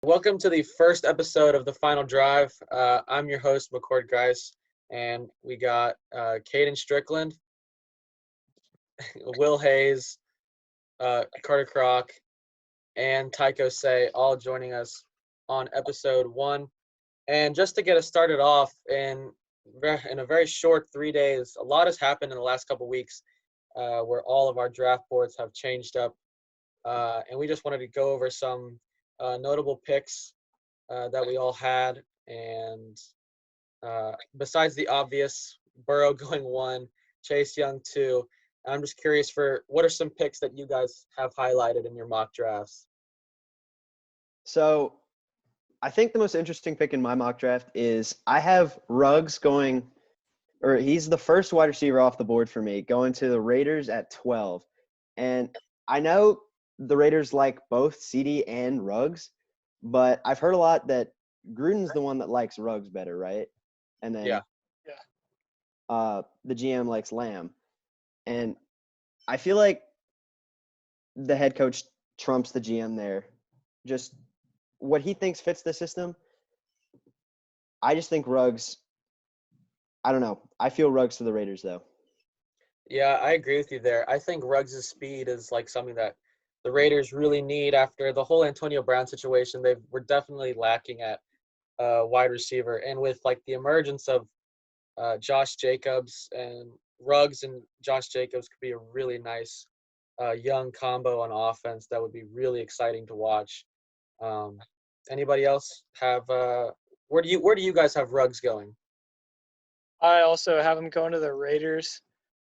Welcome to the first episode of The Final Drive. I'm your host, McCord Grice, and we got Caden Strickland, Will Hayes, Carter Kroc, and Tycho Say all joining us on episode 1. And just to get us started off, in a very short 3 days, a lot has happened in the last couple weeks where all of our draft boards have changed up. And we just wanted to go over some notable picks that we all had. And besides the obvious, Burrow going 1, Chase Young 2, I'm just curious for what are some picks that you guys have highlighted in your mock drafts? So I think the most interesting pick in my mock draft is I have Ruggs going, or he's the first wide receiver off the board for me, going to the Raiders at 12. And I know the Raiders like both CD and Ruggs, but I've heard a lot that Gruden's the one that likes Ruggs better, right? And then the GM likes Lamb. And I feel like the head coach trumps the GM there. Just what he thinks fits the system. I just think Ruggs, I don't know. I feel Ruggs to the Raiders, though. Yeah, I agree with you there. I think Ruggs' speed is like something that the Raiders really need after the whole Antonio Brown situation. They were definitely lacking at wide receiver. And with like the emergence of Josh Jacobs, and Ruggs and Josh Jacobs could be a really nice young combo on offense that would be really exciting to watch. Anybody else have where do you guys have Ruggs going? I also have him going to the Raiders.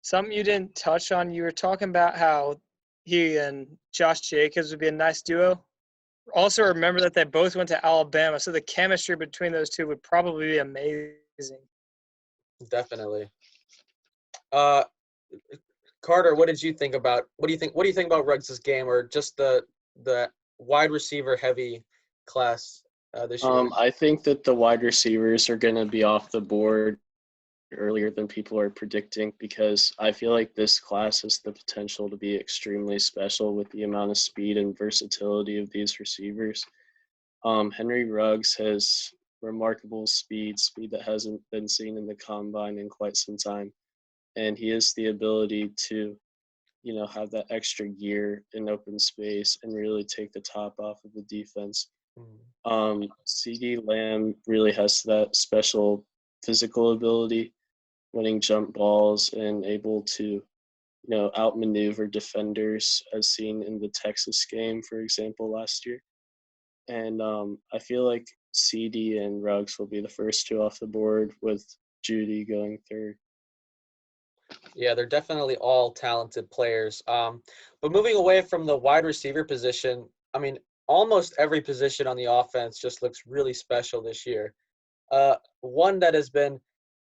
Something you didn't touch on, you were talking about how he and Josh Jacobs would be a nice duo. Also remember that they both went to Alabama, so the chemistry between those two would probably be amazing. Definitely. Carter, what did you think about what do you think about Ruggs' game, or just the wide receiver heavy class this year? I think that the wide receivers are going to be off the board earlier than people are predicting, because I feel like this class has the potential to be extremely special with the amount of speed and versatility of these receivers. Henry Ruggs has remarkable speed that hasn't been seen in the combine in quite some time. And he has the ability to, have that extra gear in open space and really take the top off of the defense. CD Lamb really has that special physical ability, winning jump balls and able to, outmaneuver defenders, as seen in the Texas game, for example, last year. And I feel like CD and Ruggs will be the first two off the board, with Judy going third. Yeah, they're definitely all talented players. But moving away from the wide receiver position, I mean, almost every position on the offense just looks really special this year. One that has been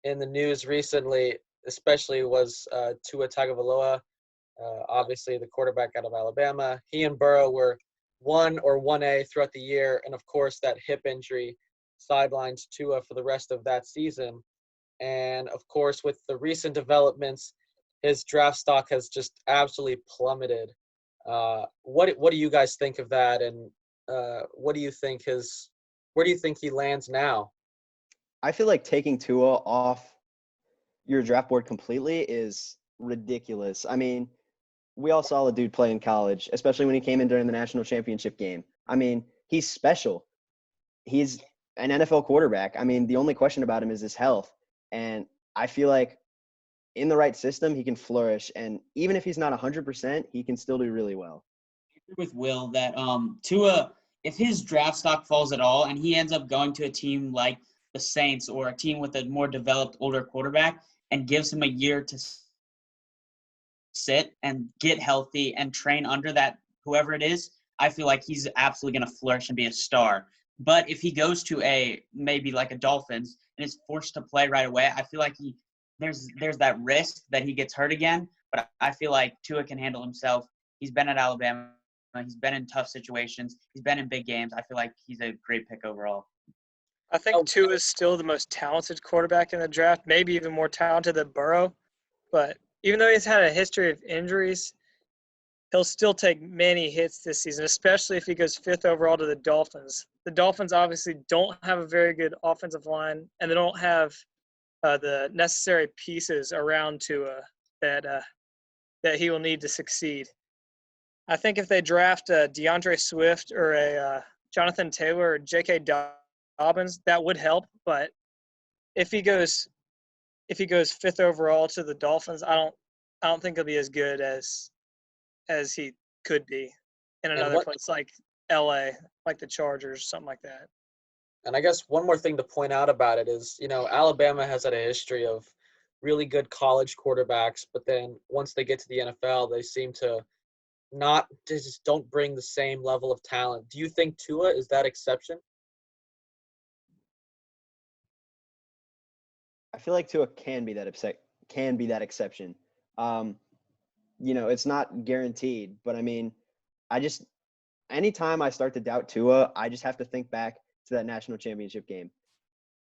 in the news recently, especially, was Tua Tagovailoa, obviously the quarterback out of Alabama. He and Burrow were 1 or 1A throughout the year, and of course that hip injury sidelines Tua for the rest of that season. And of course, with the recent developments, his draft stock has just absolutely plummeted. What do you guys think of that, and where do you think he lands now? I feel like taking Tua off your draft board completely is ridiculous. I mean, we all saw the dude play in college, especially when he came in during the national championship game. I mean, he's special. He's an NFL quarterback. I mean, the only question about him is his health. And I feel like in the right system, he can flourish. And even if he's not 100%, he can still do really well. With Will that Tua, if his draft stock falls at all and he ends up going to a team like the Saints or a team with a more developed older quarterback and gives him a year to sit and get healthy and train under that whoever it is, I feel like he's absolutely going to flourish and be a star. But if he goes to maybe like a Dolphins and is forced to play right away, I feel like there's that risk that he gets hurt again. But I feel like Tua can handle himself. He's been at Alabama. He's been in tough situations. He's been in big games. I feel like he's a great pick overall. I think Tua is still the most talented quarterback in the draft, maybe even more talented than Burrow. But even though he's had a history of injuries, he'll still take many hits this season, especially if he goes 5th overall to the Dolphins. the Dolphins obviously don't have a very good offensive line, and they don't have the necessary pieces around Tua that he will need to succeed. I think if they draft a DeAndre Swift or a Jonathan Taylor or J.K. Dobbins, that would help. But if he goes fifth overall to the Dolphins, I don't think he'll be as good as he could be in another place like LA, like the Chargers, something like that. And I guess one more thing to point out about it is, Alabama has had a history of really good college quarterbacks, but then once they get to the NFL, they seem to they just don't bring the same level of talent. Do you think Tua is that exception? I feel like Tua can be that exception. It's not guaranteed, but I mean, anytime I start to doubt Tua, I just have to think back to that national championship game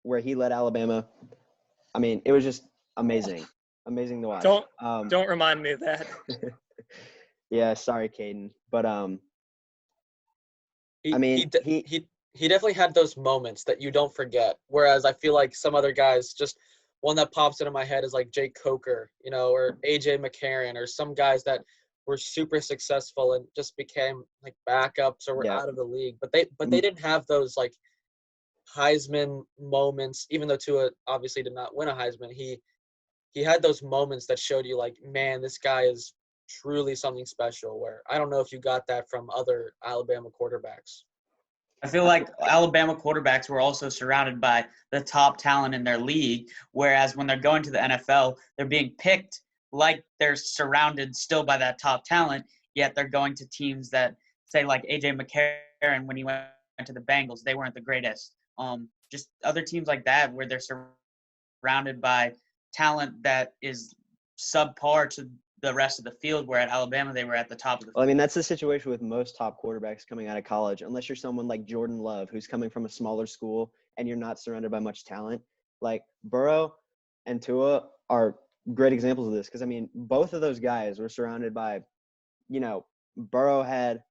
where he led Alabama. I mean, it was just amazing to watch. Don't remind me of that. Yeah, sorry, Caden, but he definitely had those moments that you don't forget. Whereas I feel like some other guys, just one that pops into my head is like Jake Coker, or AJ McCarron, or some guys that were super successful and just became like backups or were out of the league. But they didn't have those like Heisman moments, even though Tua obviously did not win a Heisman. He had those moments that showed you like, man, this guy is truly something special, where I don't know if you got that from other Alabama quarterbacks. I feel like Alabama quarterbacks were also surrounded by the top talent in their league, whereas when they're going to the NFL, they're being picked like they're surrounded still by that top talent, yet they're going to teams that, say, like A.J. McCarron when he went to the Bengals, they weren't the greatest. Just other teams like that where they're surrounded by talent that is subpar to the rest of the field, where at Alabama they were at the top of the field. Well, I mean, that's the situation with most top quarterbacks coming out of college, unless you're someone like Jordan Love, who's coming from a smaller school and you're not surrounded by much talent. Like Burrow and Tua are great examples of this because, I mean, both of those guys were surrounded by, Burrow had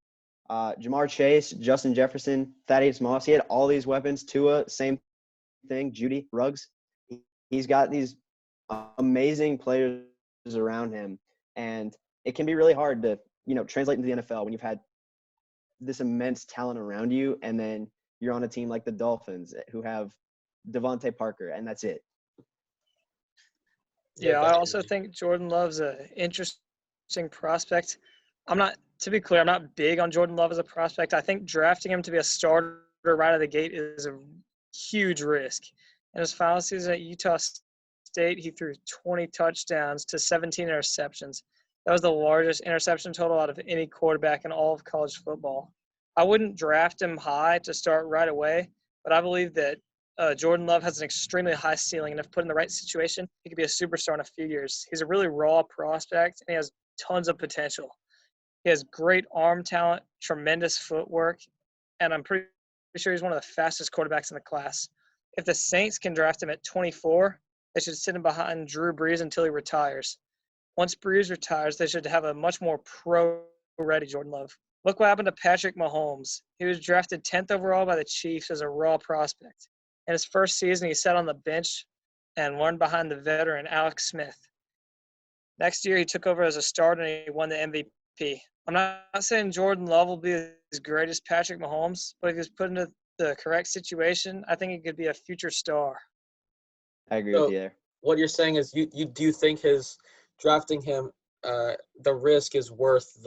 Jamar Chase, Justin Jefferson, Thaddeus Moss. He had all these weapons. Tua, same thing, Judy Ruggs. He's got these amazing players around him. And it can be really hard to, translate into the NFL when you've had this immense talent around you, and then you're on a team like the Dolphins who have Devontae Parker, and that's it. Yeah, I also think Jordan Love's an interesting prospect. To be clear, I'm not big on Jordan Love as a prospect. I think drafting him to be a starter right out of the gate is a huge risk. In his final season at Utah State, he threw 20 touchdowns to 17 interceptions. That was the largest interception total out of any quarterback in all of college football. I wouldn't draft him high to start right away, but I believe that Jordan Love has an extremely high ceiling, and if put in the right situation, he could be a superstar in a few years. He's a really raw prospect, and he has tons of potential. He has great arm talent, tremendous footwork, and I'm pretty sure he's one of the fastest quarterbacks in the class. If the Saints can draft him at 24, they should sit him behind Drew Brees until he retires. Once Brees retires, they should have a much more pro-ready Jordan Love. Look what happened to Patrick Mahomes. He was drafted 10th overall by the Chiefs as a raw prospect. In his first season, he sat on the bench and learned behind the veteran Alex Smith. Next year, he took over as a starter and he won the MVP. I'm not saying Jordan Love will be as great as Patrick Mahomes, but if he's put into the correct situation, I think he could be a future star. I agree with you there. What you're saying is you do think his drafting him, the risk is worth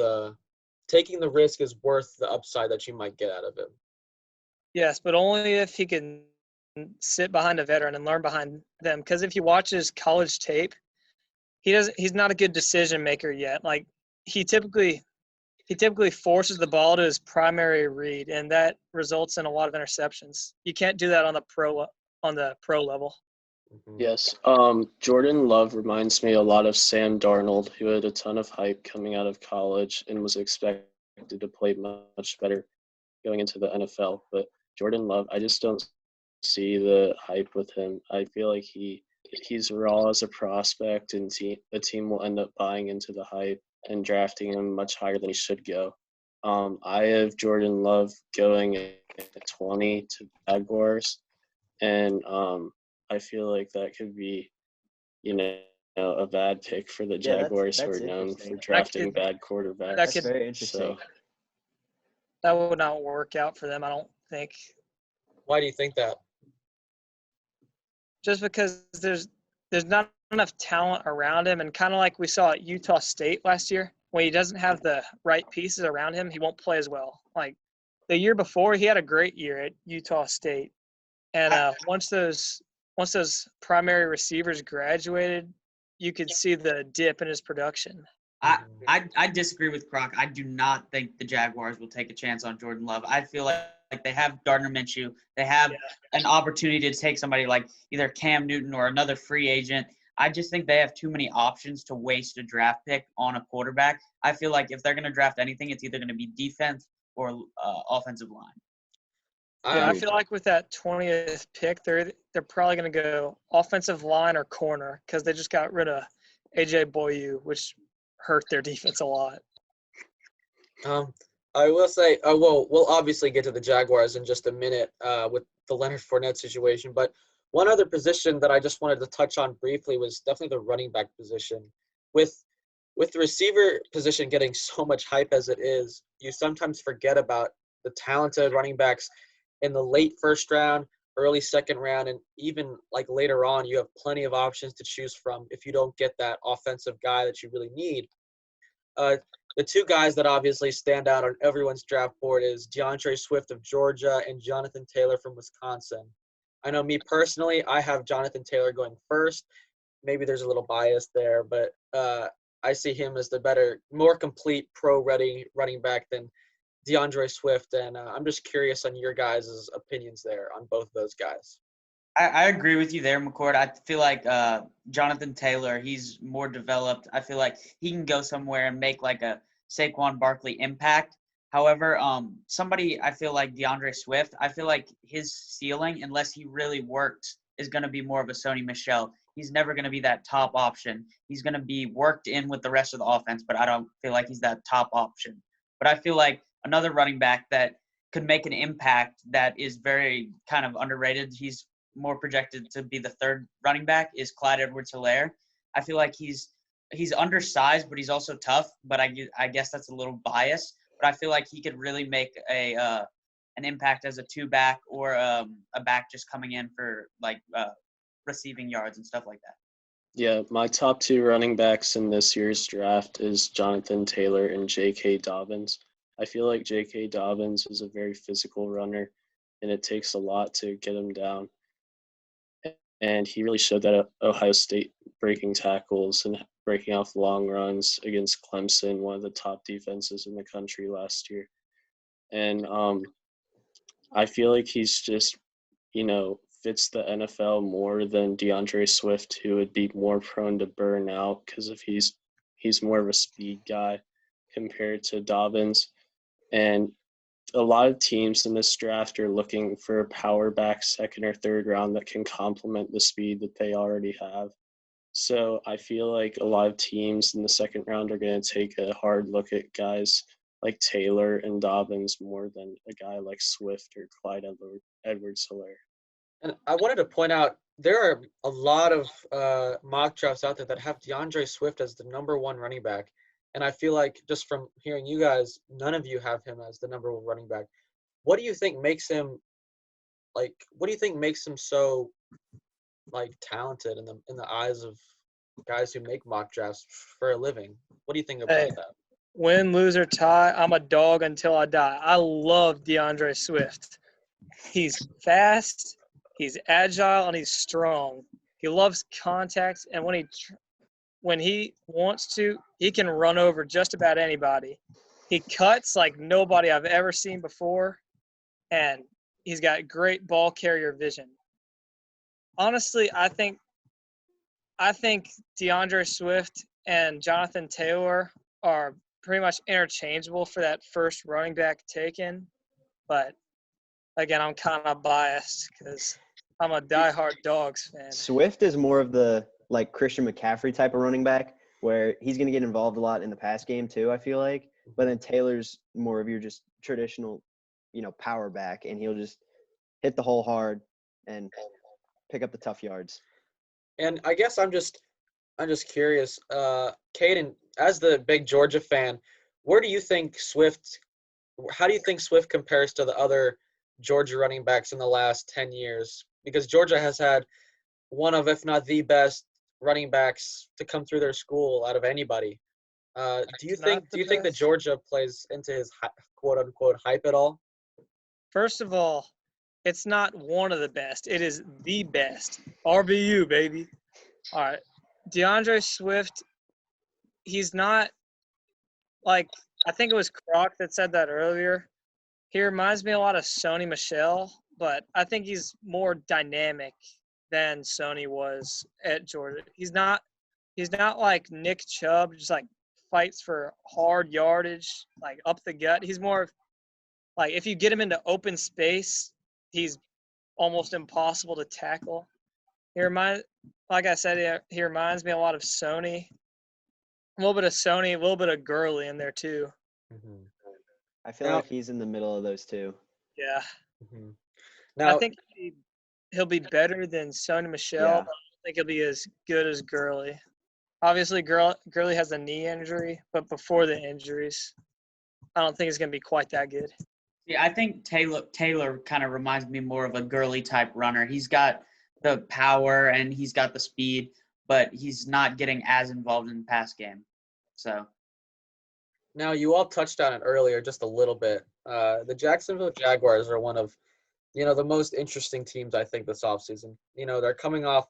taking the risk is worth the upside that you might get out of him. Yes, but only if he can sit behind a veteran and learn behind them. Because if you watch his college tape, he's not a good decision maker yet. Like he typically forces the ball to his primary read, and that results in a lot of interceptions. You can't do that on the pro level. Yes. Jordan Love reminds me a lot of Sam Darnold, who had a ton of hype coming out of college and was expected to play much better going into the NFL. But Jordan Love, I just don't see the hype with him. I feel like he's raw as a prospect, and the team will end up buying into the hype and drafting him much higher than he should go. I have Jordan Love going at 20 to Jaguars, and I feel like that could be, a bad pick for the Yeah, Jaguars, who are that's known for interesting. drafting bad That quarterbacks. That's could very interesting. So that would not work out for them, I don't think. Why do you think that? Just because there's not enough talent around him, and kind of like we saw at Utah State last year, when he doesn't have the right pieces around him, he won't play as well. Like the year before, he had a great year at Utah State, and once those primary receivers graduated, you could see the dip in his production. I disagree with Croc. I do not think the Jaguars will take a chance on Jordan Love. I feel like they have Gardner Minshew. They have an opportunity to take somebody like either Cam Newton or another free agent. I just think they have too many options to waste a draft pick on a quarterback. I feel like if they're going to draft anything, it's either going to be defense or offensive line. Yeah, I I, feel like with that 20th pick, they're probably going to go offensive line or corner because they just got rid of AJ Boyu, which hurt their defense a lot. I will say, well, we'll obviously get to the Jaguars in just a minute with the Leonard Fournette situation, but one other position that I just wanted to touch on briefly was definitely the running back position. With the receiver position getting so much hype as it is, you sometimes forget about the talented running backs in the late first round, early second round, and even like later on, you have plenty of options to choose from if you don't get that offensive guy that you really need. The two guys that obviously stand out on everyone's draft board is DeAndre Swift of Georgia and Jonathan Taylor from Wisconsin. I know me personally, I have Jonathan Taylor going first. Maybe there's a little bias there, but I see him as the better, more complete pro-ready running back than DeAndre Swift, and I'm just curious on your guys' opinions there on both of those guys. I agree with you there, McCord. I feel like Jonathan Taylor, he's more developed. I feel like he can go somewhere and make like a Saquon Barkley impact. However, somebody I feel like DeAndre Swift, I feel like his ceiling, unless he really works, is going to be more of a Sony Michel. He's never going to be that top option. He's going to be worked in with the rest of the offense, but I don't feel like he's that top option. But I feel like another running back that could make an impact that is very kind of underrated. He's more projected to be the third running back is Clyde Edwards-Helaire. I feel like he's undersized, but he's also tough. But I guess that's a little biased. But I feel like he could really make an impact as a two-back or a back just coming in for like receiving yards and stuff like that. yeah, my top two running backs in this year's draft is Jonathan Taylor and J.K. Dobbins. I feel like J.K. Dobbins is a very physical runner, and it takes a lot to get him down. And he really showed that at Ohio State, breaking tackles and breaking off long runs against Clemson, one of the top defenses in the country last year. And I feel like he's just, fits the NFL more than DeAndre Swift, who would be more prone to burn out because of he's more of a speed guy compared to Dobbins. And a lot of teams in this draft are looking for a power back second or third round that can complement the speed that they already have. So I feel like a lot of teams in the second round are going to take a hard look at guys like Taylor and Dobbins more than a guy like Swift or Clyde Edwards-Helaire. And I wanted to point out there are a lot of mock drafts out there that have DeAndre Swift as the number one running back. And I feel like just from hearing you guys, none of you have him as the number one running back. What do you think makes him so talented in the eyes of guys who make mock drafts for a living? What do you think about that? Win, lose, or tie, I'm a dog until I die. I love DeAndre Swift. He's fast, he's agile, and he's strong. He loves contact, and when he wants to, he can run over just about anybody. He cuts like nobody I've ever seen before, and he's got great ball carrier vision. Honestly, I think DeAndre Swift and Jonathan Taylor are pretty much interchangeable for that first running back taken. But, again, I'm kind of biased because I'm a diehard Dogs fan. Swift is more of the Christian McCaffrey type of running back where he's going to get involved a lot in the pass game too, I feel like. But then Taylor's more of your just traditional, power back, and he'll just hit the hole hard and pick up the tough yards. And I guess I'm just curious, Caden, as the big Georgia fan, how do you think Swift compares to the other Georgia running backs in the last 10 years? Because Georgia has had one of, if not the best running backs to come through their school out of anybody. Do you think that best. Georgia plays into his quote unquote hype at all? First of all, it's not one of the best. It is the best. RBU, baby. All right. DeAndre Swift, he's not like – I think it was Croc that said that earlier. He reminds me a lot of Sony Michel, but I think he's more dynamic than Sony was at Georgia. He's not like Nick Chubb, just like fights for hard yardage, like up the gut. He's more like if you get him into open space, he's almost impossible to tackle. Like I said, he reminds me a lot of Sony. A little bit of Sony, a little bit of Gurley in there too. Mm-hmm. I feel like he's in the middle of those two. Yeah. Mm-hmm. I Now, think he'll be better than Sony Michel, Yeah. but I don't think he'll be as good as Gurley. Obviously, Gurley has a knee injury, but before the injuries, I don't think it's going to be quite that good. Yeah, I think Taylor kind of reminds me more of a Gurley type runner. He's got the power and he's got the speed, but he's not getting as involved in the pass game. So now you all touched on it earlier just a little bit. The Jacksonville Jaguars are one of, the most interesting teams I think this offseason. They're coming off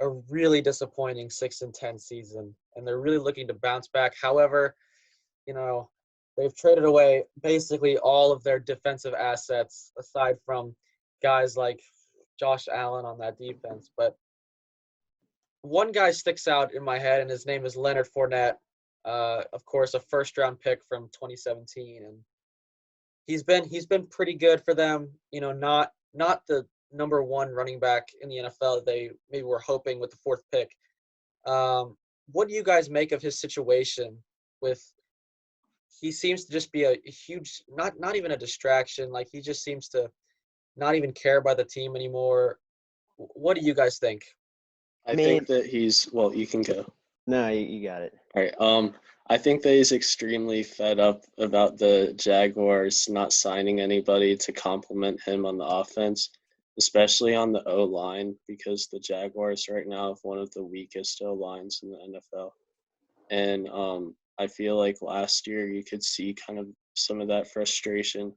a really disappointing 6-10 season, and they're really looking to bounce back. However, they've traded away basically all of their defensive assets aside from guys like Josh Allen on that defense. But one guy sticks out in my head, and his name is Leonard Fournette. Of course, a first-round pick from 2017, and he's been pretty good for them. Not the number one running back in the NFL that they maybe were hoping with the fourth pick. What do you guys make of his situation? He seems to just be a huge, not even a distraction. Like he just seems to not even care about the team anymore. What do you guys think? I think that you can go. No, you got it. All right. I think that he's extremely fed up about the Jaguars not signing anybody to complement him on the offense, especially on the O-line, because the Jaguars right now have one of the weakest O-lines in the NFL. And I feel like last year you could see kind of some of that frustration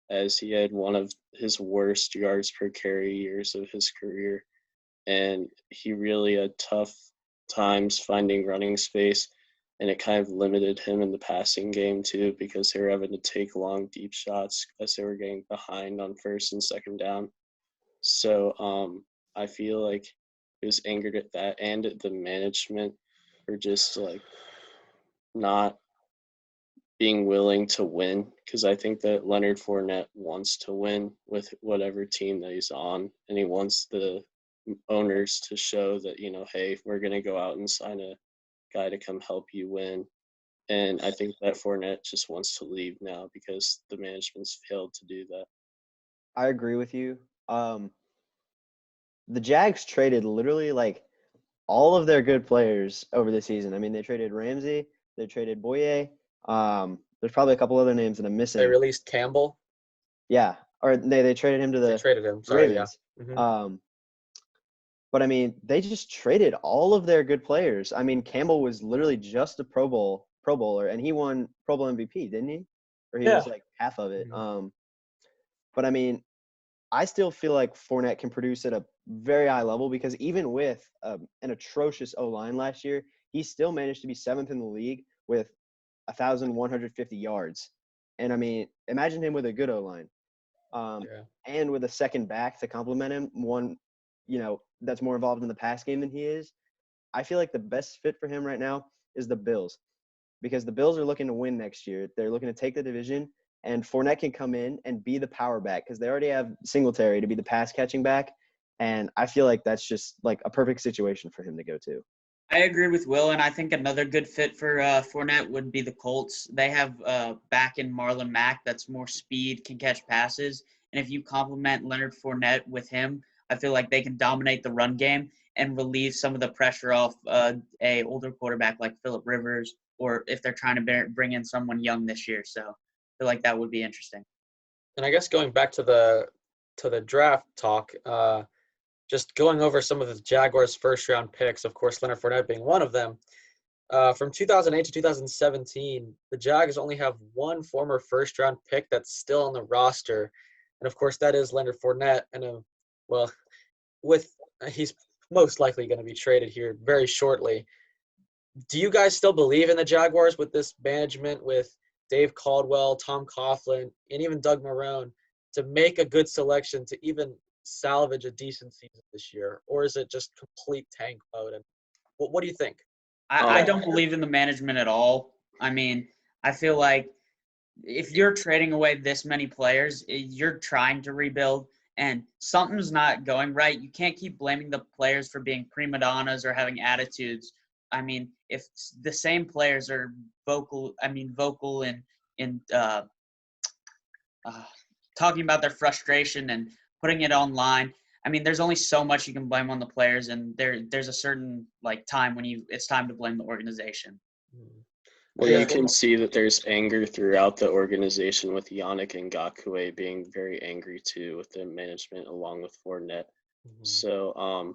as he had one of his worst yards per carry years of his career. And he really had tough times finding running space, and it kind of limited him in the passing game too, because they were having to take long, deep shots as they were getting behind on first and second down. So I feel like he was angered at that and at the management for just like not being willing to win, because I think that Leonard Fournette wants to win with whatever team that he's on, and he wants the owners to show that, hey, we're going to go out and sign a guy to come help you win. And I think that Fournette just wants to leave now because the management's failed to do that. I agree with you. The Jags traded literally like all of their good players over the season. I mean, they traded Ramsey, they traded Boye. There's probably a couple other names that I'm missing. They released Campbell. Yeah, or they traded him to the They traded him. Sorry, Ravens. yeah. Mm-hmm. But I mean, they just traded all of their good players. I mean, Campbell was literally just a Pro Bowler, and he won Pro Bowl MVP, didn't he? Or he was like half of it. Mm-hmm. But I mean, I still feel like Fournette can produce at a very high level, because even with an atrocious O-line last year, he still managed to be 7th in the league with 1,150 yards. And I mean, imagine him with a good O-line, and with a second back to complement him, one, that's more involved in the pass game than he is. I feel like the best fit for him right now is the Bills, because the Bills are looking to win next year. They're looking to take the division, and Fournette can come in and be the power back, because they already have Singletary to be the pass catching back. And I feel like that's just like a perfect situation for him to go to. I agree with Will, and I think another good fit for Fournette would be the Colts. They have back in Marlon Mack that's more speed, can catch passes, and if you complement Leonard Fournette with him, I feel like they can dominate the run game and relieve some of the pressure off a older quarterback like Phillip Rivers, or if they're trying to bring in someone young this year. So I feel like that would be interesting. And I guess going back to the draft talk, just going over some of the Jaguars' first-round picks, of course, Leonard Fournette being one of them. From 2008 to 2017, the Jags only have one former first-round pick that's still on the roster, and of course, that is Leonard Fournette. And he's most likely going to be traded here very shortly. Do you guys still believe in the Jaguars with this management, with Dave Caldwell, Tom Coughlin, and even Doug Marrone, to make a good selection to even salvage a decent season this year, or is it just complete tank mode? And what do you think? I don't believe in the management at all. I mean, I feel like if you're trading away this many players, you're trying to rebuild and something's not going right. You can't keep blaming the players for being prima donnas or having attitudes. I mean, if the same players are vocal in talking about their frustration and putting it online. I mean, there's only so much you can blame on the players, and there's a certain time when it's time to blame the organization. Well, you can see that there's anger throughout the organization with Yannick Ngakoue being very angry too with the management along with Fournette. Mm-hmm. So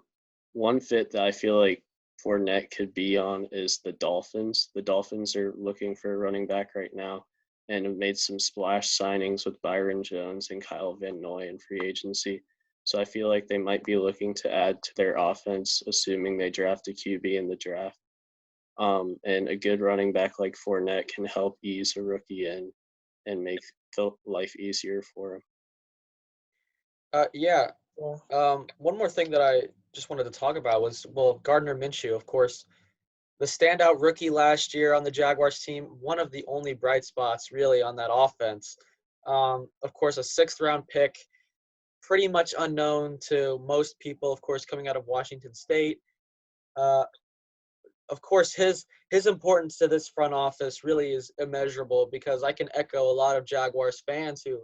one fit that I feel like Fournette could be on is the Dolphins. The Dolphins are looking for a running back right now and have made some splash signings with Byron Jones and Kyle Van Noy in free agency. So I feel like they might be looking to add to their offense, assuming they draft a QB in the draft. And a good running back like Fournette can help ease a rookie in and make life easier for him. One more thing that I just wanted to talk about was, Gardner Minshew, of course, the standout rookie last year on the Jaguars team, one of the only bright spots really on that offense. Of course, a sixth-round pick, pretty much unknown to most people, of course, coming out of Washington State. Of course, his importance to this front office really is immeasurable, because I can echo a lot of Jaguars fans who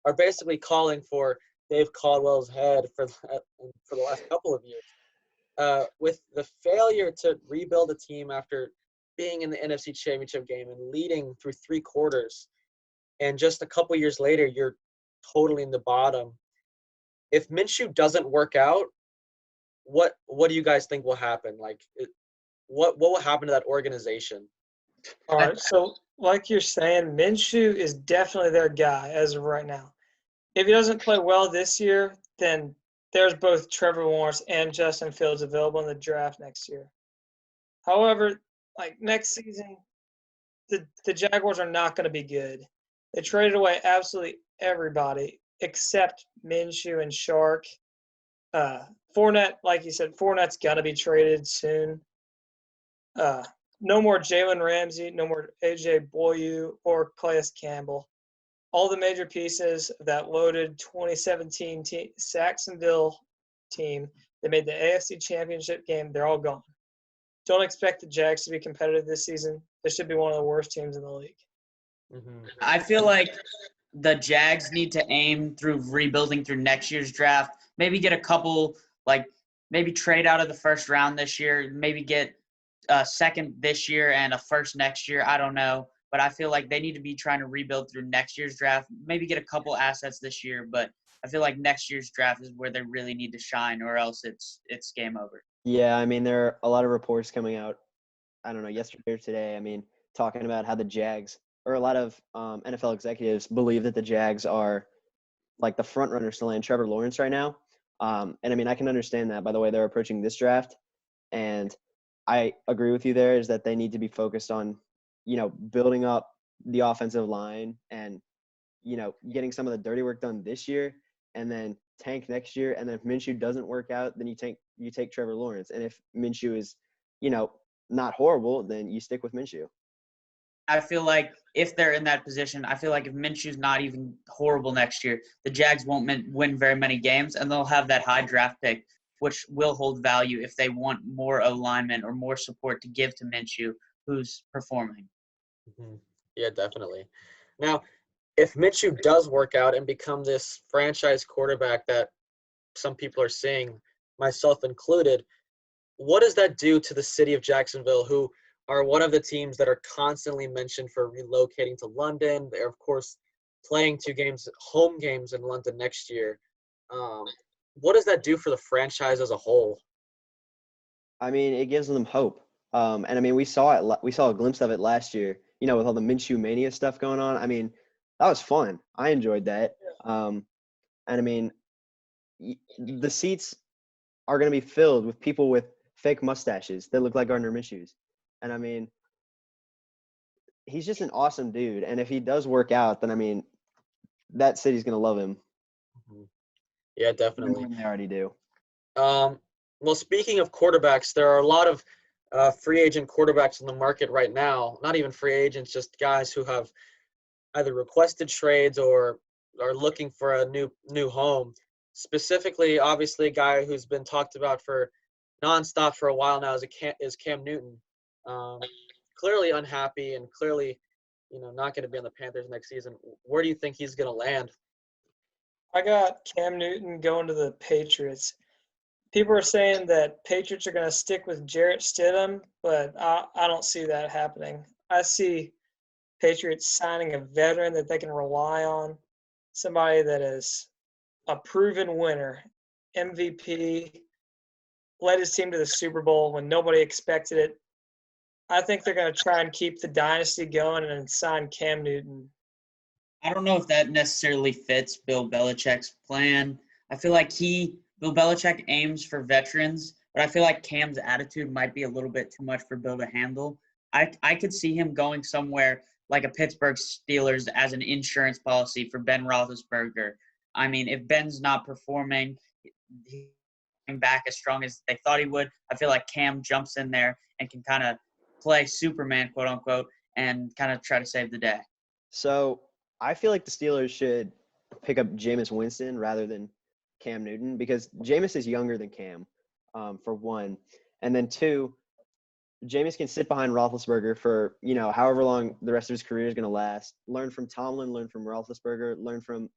are basically calling for Dave Caldwell's head for the last couple of years. With the failure to rebuild a team after being in the NFC Championship game and leading through three quarters, and just a couple years later, you're totally in the bottom. If Minshew doesn't work out, what do you guys think will happen? What will happen to that organization? All right, so like you're saying, Minshew is definitely their guy as of right now. If he doesn't play well this year, then there's both Trevor Lawrence and Justin Fields available in the draft next year. However, next season, the Jaguars are not going to be good. They traded away absolutely everybody except Minshew and Shark. Fournette, like you said, Fournette's going to be traded soon. No more Jalen Ramsey, no more A.J. Boyu or Calais Campbell. All the major pieces of that loaded 2017 Saxonville team that made the AFC Championship game, they're all gone. Don't expect the Jags to be competitive this season. They should be one of the worst teams in the league. Mm-hmm. I feel like the Jags need to aim through rebuilding through next year's draft. Maybe get a couple, maybe trade out of the first round this year. Maybe get a second this year and a first next year. I don't know. But I feel like they need to be trying to rebuild through next year's draft. Maybe get a couple assets this year, but I feel like next year's draft is where they really need to shine, or else it's game over. Yeah, I mean, there are a lot of reports coming out, I don't know, yesterday or today, talking about how the Jags, or a lot of NFL executives believe that the Jags are the front runners to land Trevor Lawrence right now. And I can understand that by the way they're approaching this draft. And I agree with you there is that they need to be focused on, building up the offensive line and, getting some of the dirty work done this year, and then tank next year. And then if Minshew doesn't work out, then you take Trevor Lawrence. And if Minshew is, not horrible, then you stick with Minshew. I feel like if they're in that position, I feel like if Minshew's not even horrible next year, the Jags won't win very many games, and they'll have that high draft pick which will hold value if they want more alignment or more support to give to Minshew, who's performing. Mhm. Yeah, definitely. Now, if Minshew does work out and become this franchise quarterback that some people are seeing, myself included, what does that do to the city of Jacksonville, who are one of the teams that are constantly mentioned for relocating to London? They're, of course, playing 2 games, home games in London next year. Um, what does that do for the franchise as a whole? I mean, it gives them hope. And I mean, we saw it. We saw a glimpse of it last year. You know, with all the Minshew mania stuff going on. I mean, that was fun. I enjoyed that. And I mean, the seats are going to be filled with people with fake mustaches that look like Gardner Minshew's. And I mean, he's just an awesome dude. And if he does work out, then I mean, that city's going to love him. Mhm. Yeah, Even definitely. more than they already do. Well, speaking of quarterbacks, there are a lot of free agent quarterbacks in the market right now. Not even free agents, just guys who have either requested trades or are looking for a new home. Specifically, obviously, a guy who's been talked about for nonstop for a while now is Cam Newton. Um, Clearly unhappy and clearly, not going to be on the Panthers next season. Where do you think he's going to land? I got Cam Newton going to the Patriots. People are saying that Patriots are going to stick with Jarrett Stidham, but I don't see that happening. I see Patriots signing a veteran that they can rely on, somebody that is a proven winner, MVP, led his team to the Super Bowl when nobody expected it. I think they're going to try and keep the dynasty going and sign Cam Newton. I don't know if that necessarily fits Bill Belichick's plan. I feel like Bill Belichick aims for veterans, but I feel like Cam's attitude might be a little bit too much for Bill to handle. I could see him going somewhere like a Pittsburgh Steelers as an insurance policy for Ben Roethlisberger. I mean, if Ben's not performing, he's back as strong as they thought he would. I feel like Cam jumps in there and can kind of play Superman, quote unquote, and kind of try to save the day. So I feel like the Steelers should pick up Jameis Winston rather than Cam Newton because Jameis is younger than Cam, for one. And then two, Jameis can sit behind Roethlisberger for, however long the rest of his career is going to last. Learn from Tomlin, learn from Roethlisberger, learn from,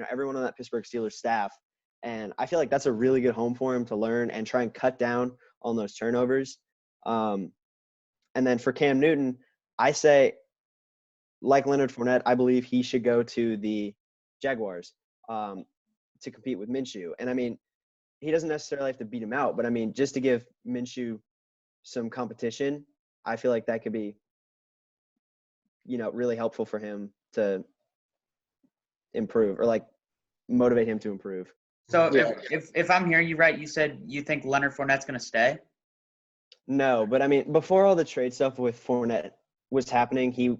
everyone on that Pittsburgh Steelers staff. And I feel like that's a really good home for him to learn and try and cut down on those turnovers. And then for Cam Newton, I say, like Leonard Fournette, I believe he should go to the Jaguars to compete with Minshew. And I mean, he doesn't necessarily have to beat him out, but I mean, just to give Minshew some competition, I feel like that could be, really helpful for him to improve or like motivate him to improve. So Yeah. if I'm hearing you right, you said you think Leonard Fournette's going to stay? No, but I mean, before all the trade stuff with Fournette was happening, he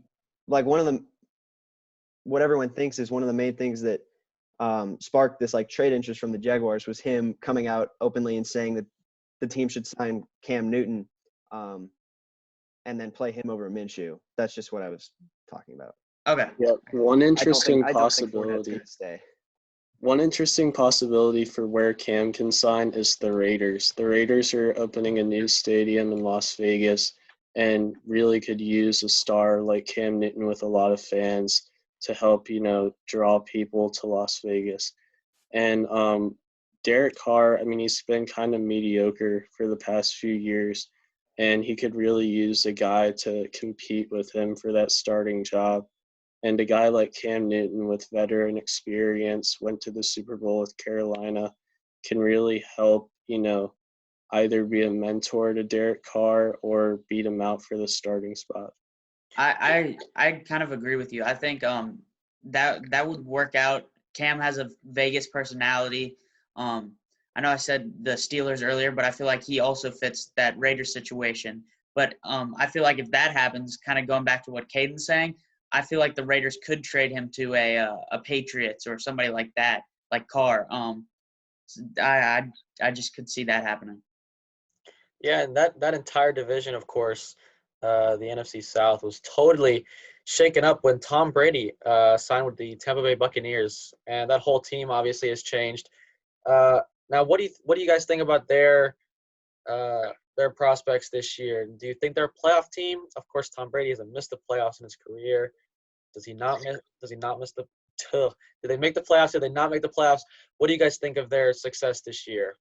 like what everyone thinks is one of the main things that sparked this like trade interest from the Jaguars was him coming out openly and saying that the team should sign Cam Newton and then play him over Minshew. That's just what I was talking about. Okay. Yeah, one interesting I don't think Fournette's possibility. gonna stay. One interesting possibility for where Cam can sign is the Raiders. The Raiders are opening a new stadium in Las Vegas and really could use a star like Cam Newton with a lot of fans to help, draw people to Las Vegas. And Derek Carr, I mean, he's been kind of mediocre for the past few years, and he could really use a guy to compete with him for that starting job. And a guy like Cam Newton with veteran experience, went to the Super Bowl with Carolina, can really help, either be a mentor to Derek Carr or beat him out for the starting spot. I kind of agree with you. I think that would work out. Cam has a Vegas personality. I know I said the Steelers earlier, but I feel like he also fits that Raiders situation. But I feel like if that happens, kind of going back to what Caden's saying, I feel like the Raiders could trade him to a Patriots or somebody like that, like Carr. I just could see that happening. Yeah, and that entire division, of course, the NFC South was totally shaken up when Tom Brady signed with the Tampa Bay Buccaneers, and that whole team obviously has changed. Now Now, what do you guys think about their prospects this year? Do you think they're a playoff team? Of course, Tom Brady hasn't missed the playoffs in his career. Does he not miss the? Do they make the playoffs? Do they not make the playoffs? What do you guys think of their success this year?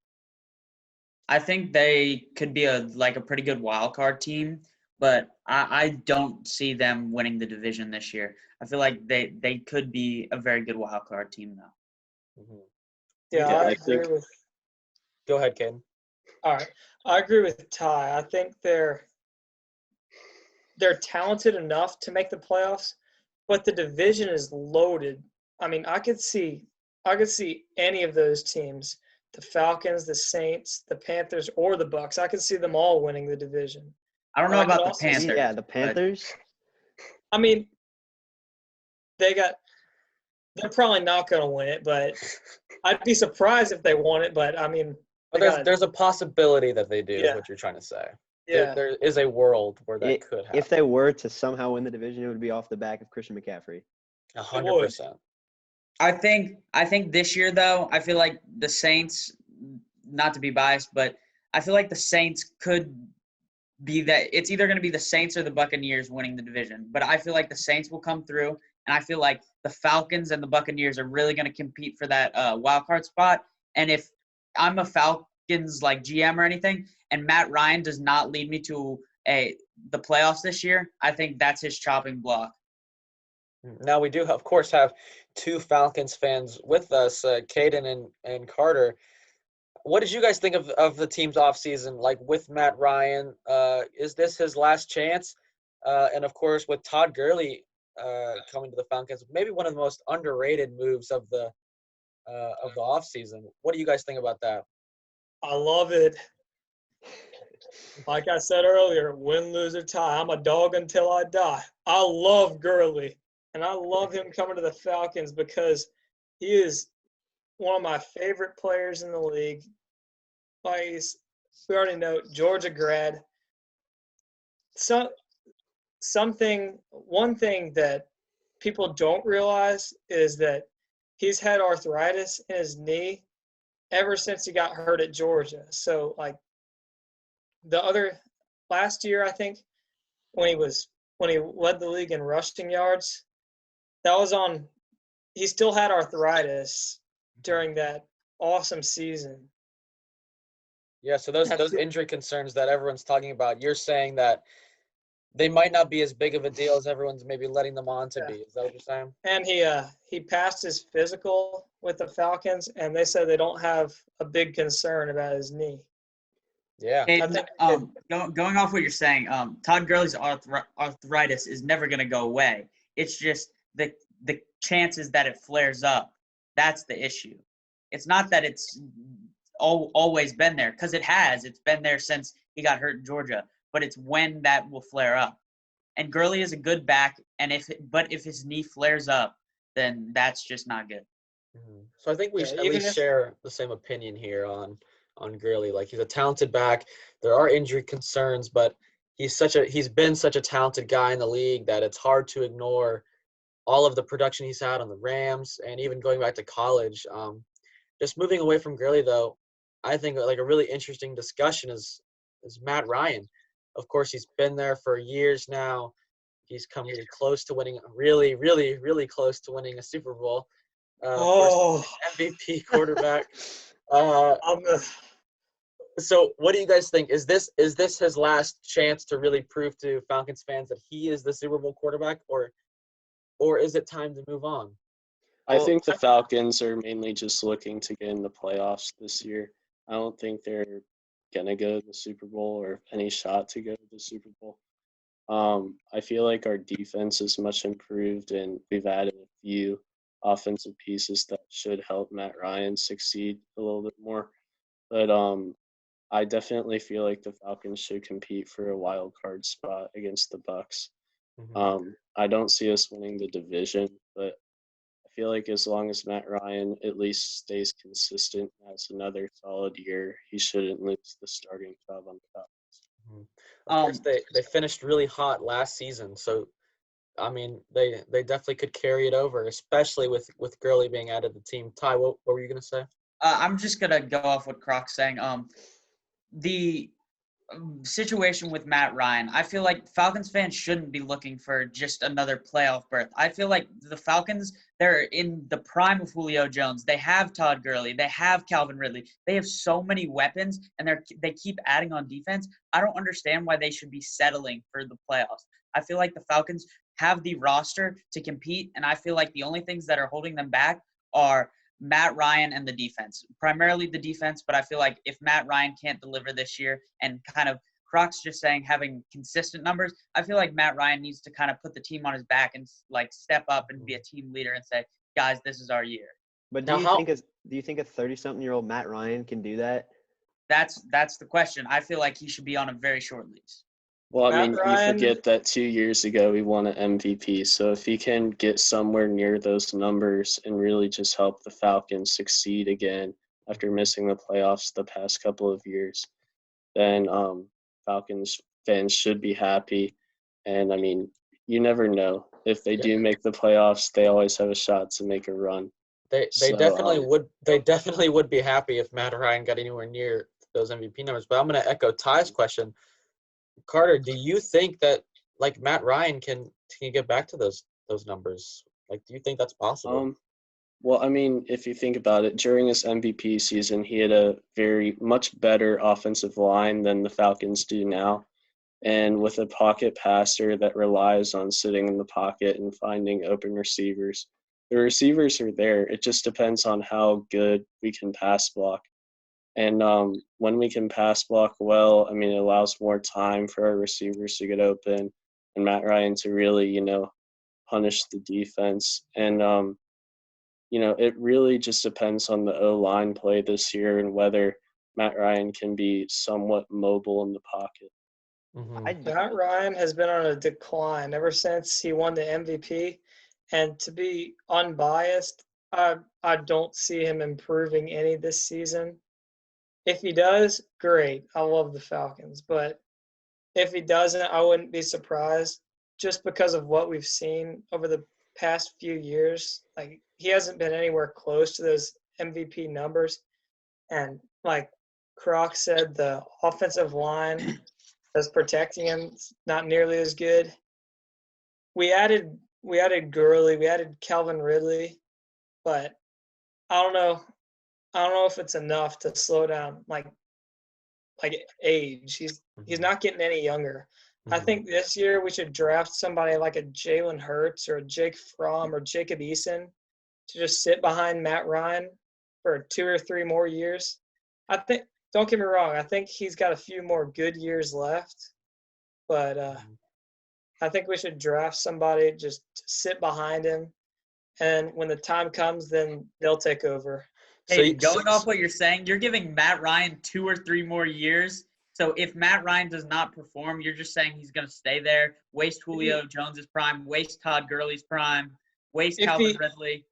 I think they could be a pretty good wild card team, but I don't see them winning the division this year. I feel like they could be a very good wild card team though. Mm-hmm. Yeah, Yeah, I I agree think- with. Go ahead, Caden. All right, I agree with Ty. I think they're talented enough to make the playoffs, but the division is loaded. I mean, I could see any of those teams, the Falcons, the Saints, the Panthers, or the Bucks. I could see them all winning the division. I don't know I could about the also see- Panthers. Yeah, the but Panthers. I mean, they're probably not going to win it, but I'd be surprised if they won it. But I mean, But there's a possibility that they do. Is Yeah. what you're trying to say. yeah, There is a world where that could happen. If they were to somehow win the division, it would be off the back of Christian McCaffrey. 100%. I think this year though, I feel like the Saints, not to be biased, but I feel like the Saints could be that. It's either going to be the Saints or the Buccaneers winning the division. But I feel like the Saints will come through, and I feel like the Falcons and the Buccaneers are really going to compete for that wild card spot. And if I'm a Falcons GM or anything, and Matt Ryan does not lead me to the playoffs this year, I think that's his chopping block. Now we do, of course, have two Falcons fans with us, Caden and Carter. What did you guys think of the team's offseason, with Matt Ryan? Is this his last chance? And, of course, with Todd Gurley coming to the Falcons, maybe one of the most underrated moves of the offseason. What do you guys think about that? I love it. Like I said earlier, win, lose, or tie. I'm a dog until I die. I love Gurley, and I love him coming to the Falcons because he is one of my favorite players in the league. We already know, Georgia grad. One thing that people don't realize is that he's had arthritis in his knee ever since he got hurt at Georgia. So, last year, I think, when he led the league in rushing yards, he still had arthritis during that awesome season. Yeah, so those injury concerns that everyone's talking about, you're saying that they might not be as big of a deal as everyone's maybe letting them on to be. Is that what you're saying? And he passed his physical with the Falcons, and they said they don't have a big concern about his knee. Yeah. Going off what you're saying, Todd Gurley's arthritis is never going to go away. It's just the chances that it flares up. That's the issue. It's not that it's always been there, because it has. It's been there since he got hurt in Georgia. But it's when that will flare up. And Gurley is a good back, and if his knee flares up, then that's just not good. Mm-hmm. So I think we at least share the same opinion here on Gurley. He's a talented back. There are injury concerns, but he's been such a talented guy in the league that it's hard to ignore all of the production he's had on the Rams and even going back to college. Just moving away from Gurley, though, I think a really interesting discussion is Matt Ryan. Of course, he's been there for years now. He's come really close to winning, really, really, really close to winning a Super Bowl. First MVP quarterback. So what do you guys think? Is this his last chance to really prove to Falcons fans that he is the Super Bowl quarterback, or is it time to move on? I think the Falcons are mainly just looking to get in the playoffs this year. I don't think they're going to go to the Super Bowl or any shot to go to the Super Bowl. I feel like our defense is much improved, and we've added a few offensive pieces that should help Matt Ryan succeed a little bit more. But I definitely feel like the Falcons should compete for a wild card spot against the Bucks. Mm-hmm. I don't see us winning the division, but I feel like as long as Matt Ryan at least stays consistent, has another solid year, he shouldn't lose the starting job on the Falcons. Mm-hmm. Of course, they finished really hot last season, so I mean they definitely could carry it over, especially with Gurley being added to the team. Ty, what were you gonna say? I'm just gonna go off what Croc's saying. The situation with Matt Ryan, I feel like Falcons fans shouldn't be looking for just another playoff berth. I feel like the Falcons, they're in the prime of Julio Jones. They have Todd Gurley. They have Calvin Ridley. They have so many weapons, and they keep adding on defense. I don't understand why they should be settling for the playoffs. I feel like the Falcons have the roster to compete, and I feel like the only things that are holding them back are Matt Ryan and the defense, primarily the defense. But I feel like if Matt Ryan can't deliver this year and kind of Croc's just saying having consistent numbers, I feel like Matt Ryan needs to kind of put the team on his back and like step up and be a team leader and say, guys, this is our year. But Now, do you think a 30-something-year-old Matt Ryan can do that? That's the question. I feel like he should be on a very short lease. Well, I Matt mean, Ryan- you forget that 2 years ago he won an MVP. So if he can get somewhere near those numbers and really just help the Falcons succeed again after missing the playoffs the past couple of years, then Falcons fans should be happy. And I mean, you never know. If they do make the playoffs, they always have a shot to make a run. They So, definitely would. They definitely would be happy if Matt Ryan got anywhere near those MVP numbers. But I'm going to echo Ty's question. Carter, do you think that like Matt Ryan can get back to those numbers? Like, do you think that's possible? Well, I mean, if you think about it, during his MVP season, he had a very much better offensive line than the Falcons do now. And with a pocket passer that relies on sitting in the pocket and finding open receivers, the receivers are there. It just depends on how good we can pass block. And when we can pass block well, I mean, it allows more time for our receivers to get open and Matt Ryan to really, punish the defense. And, it really just depends on the O-line play this year and whether Matt Ryan can be somewhat mobile in the pocket. Mhm. Matt Ryan has been on a decline ever since he won the MVP. And to be unbiased, I don't see him improving any this season. If he does, great. I love the Falcons. But if he doesn't, I wouldn't be surprised just because of what we've seen over the past few years. Like, he hasn't been anywhere close to those MVP numbers. And like Croc said, the offensive line that's protecting him is not nearly as good. We added Gurley, we added Calvin Ridley, but I don't know. I don't know if it's enough to slow down like age. He's not getting any younger. I think this year we should draft somebody like a Jalen Hurts or a Jake Fromm or Jacob Eason to just sit behind Matt Ryan for 2 or 3 more years. I think, don't get me wrong, I think he's got a few more good years left, but I think we should draft somebody just to sit behind him, and when the time comes, then they'll take over. Hey, going off what you're saying, you're giving Matt Ryan 2 or 3 more years. So if Matt Ryan does not perform, you're just saying he's going to stay there, waste Julio Jones's prime, waste Todd Gurley's prime, waste Calvin Ridley.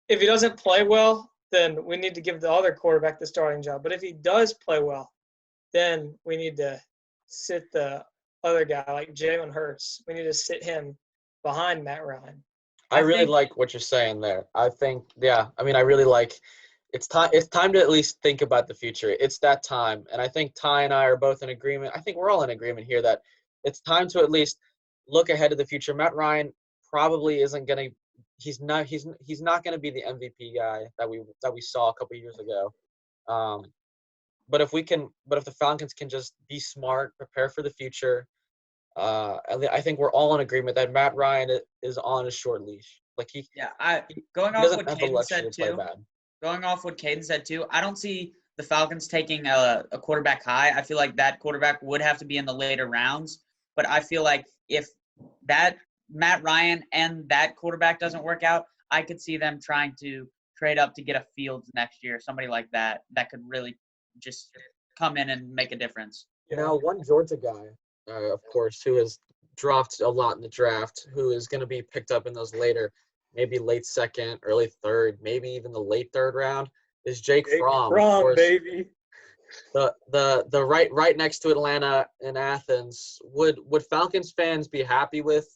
If he doesn't play well, then we need to give the other quarterback the starting job. But if he does play well, then we need to sit the other guy like Jalen Hurts. We need to sit him behind Matt Ryan. I really like what you're saying there. I think, I really like it's time to at least think about the future. It's that time. And I think Ty and I are both in agreement. I think we're all in agreement here that it's time to at least look ahead to the future. Matt Ryan probably isn't going to he's not going to be the MVP guy that we saw a couple of years ago. But if the Falcons can just be smart, prepare for the future, I think we're all in agreement that Matt Ryan is on a short leash. Like going off what Caden said too. Going off what Caden said too, I don't see the Falcons taking a quarterback high. I feel like that quarterback would have to be in the later rounds. But I feel like if that Matt Ryan and that quarterback doesn't work out, I could see them trying to trade up to get a Fields next year, somebody like that could really just come in and make a difference. Now, one Georgia guy, of course, who has dropped a lot in the draft, who is going to be picked up in those later, maybe late second, early third, maybe even the late third round, is Jake Fromm. Fromm, of course, baby. The right next to Atlanta and Athens. Would Falcons fans be happy with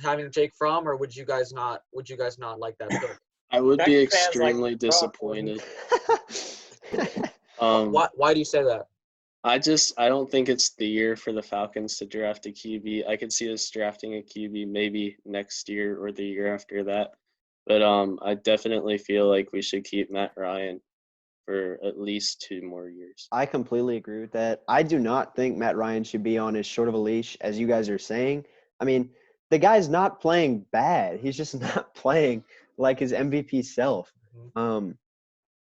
having Jake Fromm, or would you guys not like that pick? I would be Packers fans like extremely Brock disappointed. Why do you say that? I don't think it's the year for the Falcons to draft a QB. I could see us drafting a QB maybe next year or the year after that. But I definitely feel like we should keep Matt Ryan for at least 2 more years. I completely agree with that. I do not think Matt Ryan should be on as short of a leash as you guys are saying. I mean, the guy's not playing bad. He's just not playing like his MVP self. I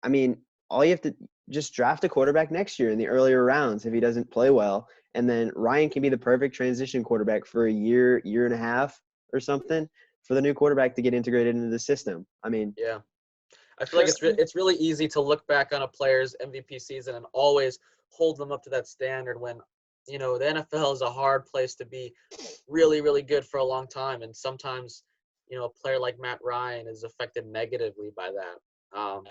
mean, all you have to just draft a quarterback next year in the earlier rounds if he doesn't play well. And then Ryan can be the perfect transition quarterback for a year, year and a half or something for the new quarterback to get integrated into the system. I mean, Yeah. I feel like it's really easy to look back on a player's MVP season and always hold them up to that standard when, the NFL is a hard place to be really, really good for a long time. And sometimes, a player like Matt Ryan is affected negatively by that.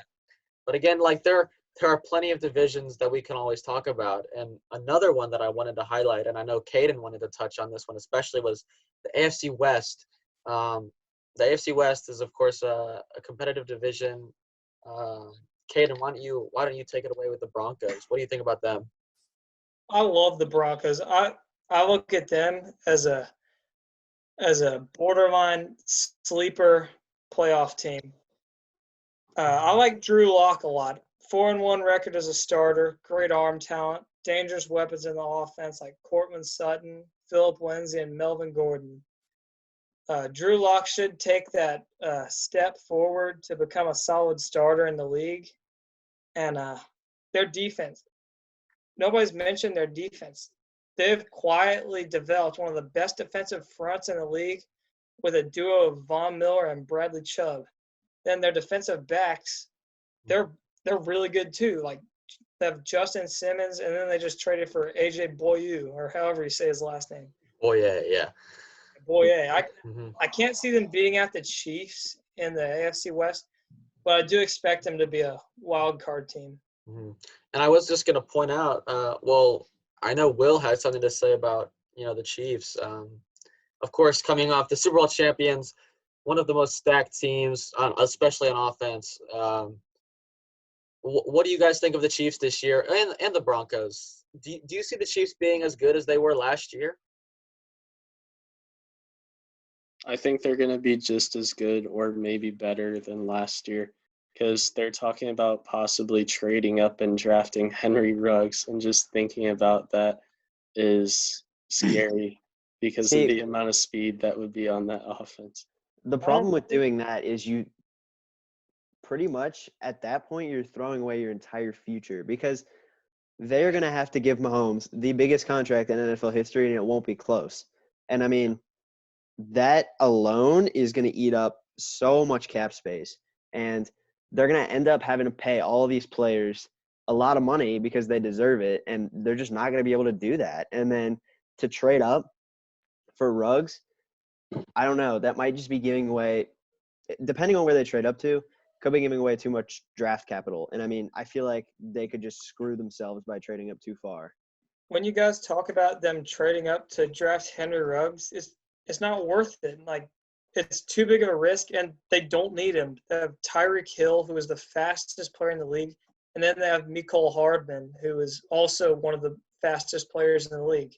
But again, like there are plenty of divisions that we can always talk about. And another one that I wanted to highlight, and I know Caden wanted to touch on this one especially, was the AFC West. The AFC West is, of course, a competitive division. Caden, why don't you take it away with the Broncos? What do you think about them? I love the Broncos. I look at them as a borderline sleeper playoff team. I like Drew Lock a lot. 4-1 record as a starter, great arm talent, dangerous weapons in the offense like Cortland Sutton, Philip Lindsay, and Melvin Gordon. Drew Lock should take that step forward to become a solid starter in the league. And their defense, nobody's mentioned their defense. They've quietly developed one of the best defensive fronts in the league with a duo of Von Miller and Bradley Chubb. Then their defensive backs, they're really good too. Like they have Justin Simmons, and then they just traded for AJ Boyu, or however you say his last name. Yeah. Boye. I can't see them beating out the Chiefs in the AFC West, but I do expect them to be a wild card team. And I was just going to point out, I know Will had something to say about, the Chiefs. Of course, coming off the Super Bowl champions, one of the most stacked teams, especially on offense. What do you guys think of the Chiefs this year and the Broncos? Do you see the Chiefs being as good as they were last year? I think they're going to be just as good or maybe better than last year because they're talking about possibly trading up and drafting Henry Ruggs, and just thinking about that is scary because of the amount of speed that would be on that offense. The problem with doing that is you pretty much at that point you're throwing away your entire future, because they're going to have to give Mahomes the biggest contract in NFL history and it won't be close. And I mean, that alone is going to eat up so much cap space, and they're going to end up having to pay all these players a lot of money because they deserve it, and they're just not going to be able to do that. And then to trade up for Ruggs, I don't know, that might just be giving away, depending on where they trade up to, could be giving away too much draft capital. And I mean, I feel like they could just screw themselves by trading up too far. When you guys talk about them trading up to draft Henry Ruggs, it's not worth it. Like, it's too big of a risk, and they don't need him. They have Tyreek Hill, who is the fastest player in the league, and then they have Mecole Hardman, who is also one of the fastest players in the league.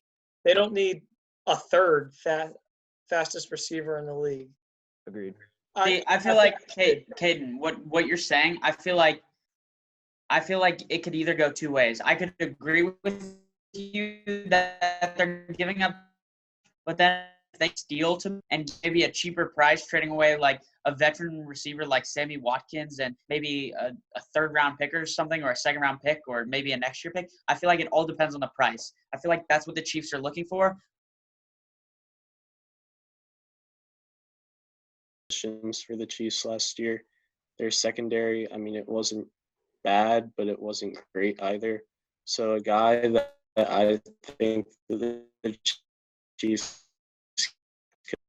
They don't need a third fastest receiver in the league. Agreed. I feel like Caden, what you're saying, I feel like it could either go two ways. I could agree with you that they're giving up, but then if they steal to and maybe a cheaper price, trading away like a veteran receiver like Sammy Watkins and maybe a third-round pick or something, or a second-round pick, or maybe a next-year pick, I feel like it all depends on the price. I feel like that's what the Chiefs are looking for. For the Chiefs last year, their secondary, I mean, it wasn't bad, but it wasn't great either. So a guy that I think the Chiefs